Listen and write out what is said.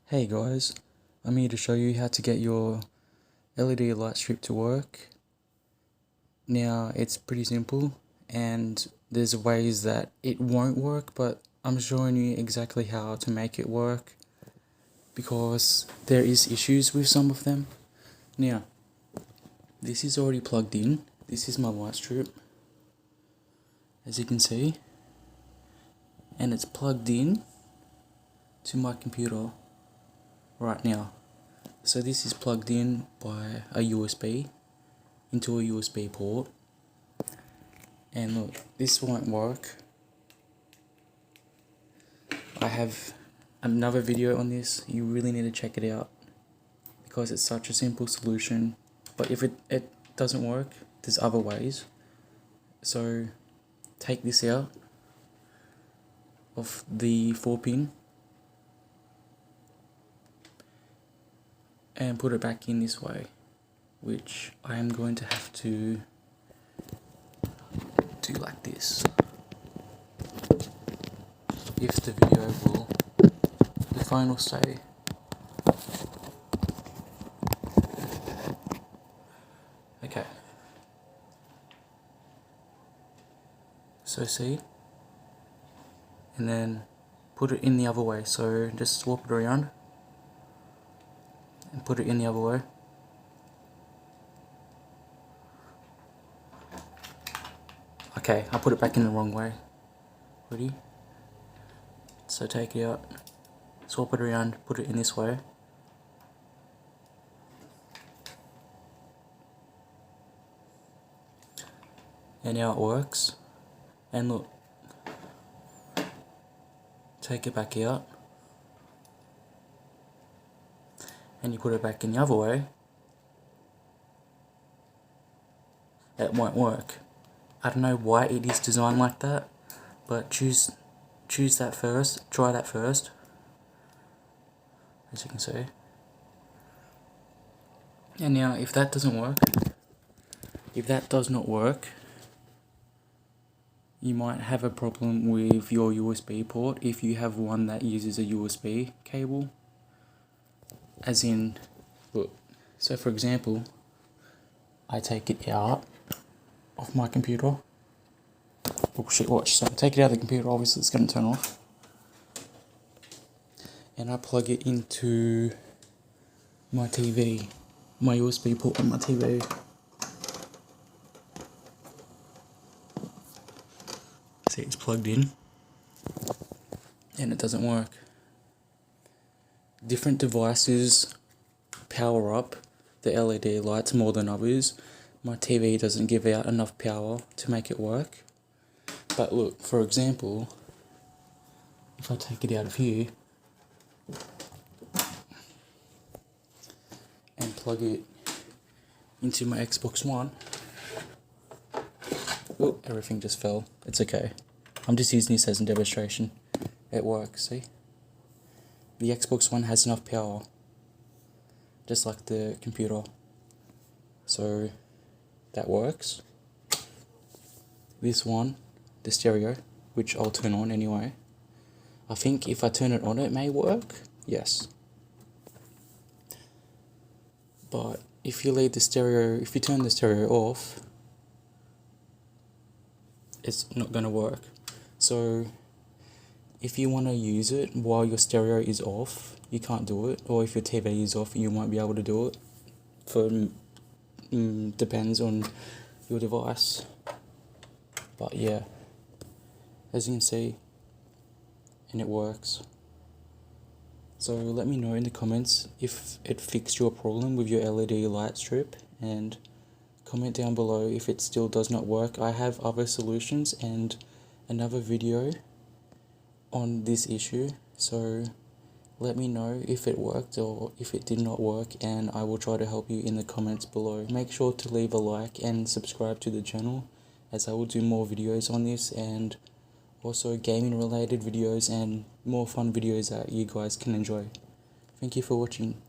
Hey guys, I'm here to show you how to get your LED light strip to work. Now it's pretty simple and there's ways that it won't work, but I'm showing you exactly how to make it work because there is issues with some of them. Now, this is already plugged in. This is my light strip, as you can see, and it's plugged in to my computer right now. So this is plugged in by a USB into a USB port, and look, this won't work. I have another video on this. You really need to check it out because it's such a simple solution. But if it doesn't work, there's other ways. So take this out of the 4-pin and put it back in this way, which I am going to have to do like this. If the video will, the phone will stay. Okay. So see, and then put it in the other way. So just swap it around and put it in the other way. Okay, I put it back in the wrong way. Ready? So take it out, swap it around, put it in this way. And now it works. And look, take it back out, and you put it back in the other way. It won't work. I don't know why it is designed like that, but choose that first, try that first, as you can see. And now if that doesn't work, if that does not work, you might have a problem with your USB port if you have one that uses a USB cable. As in, look, so for example, I take it out of my computer. Oh shit, watch. So I take it out of the computer, obviously it's going to turn off. And I plug it into my TV, my USB port on my TV. See, it's plugged in and it doesn't work. Different devices power up the LED lights more than others. My TV doesn't give out enough power to make it work. But look, for example, if I take it out of here and plug it into my Xbox One, oh, everything just fell. It's okay. I'm just using this as a demonstration. It works, see? The Xbox One has enough power, just like the computer. So that works. This one, the stereo, which I'll turn on anyway. I think if I turn it on, it may work. Yes. But if you leave the stereo, if you turn the stereo off, it's not going to work. So if you want to use it while your stereo is off, you can't do it. Or if your TV is off, you won't be able to do it. Depends on your device. But yeah, as you can see, and it works. So let me know in the comments if it fixed your problem with your LED light strip, and comment down below if it still does not work. I have other solutions and another video on this issue, so let me know if it worked or if it did not work, and I will try to help you in the comments below. Make sure to leave a like and subscribe to the channel, as I will do more videos on this, and also gaming related videos and more fun videos that you guys can enjoy. Thank you for watching.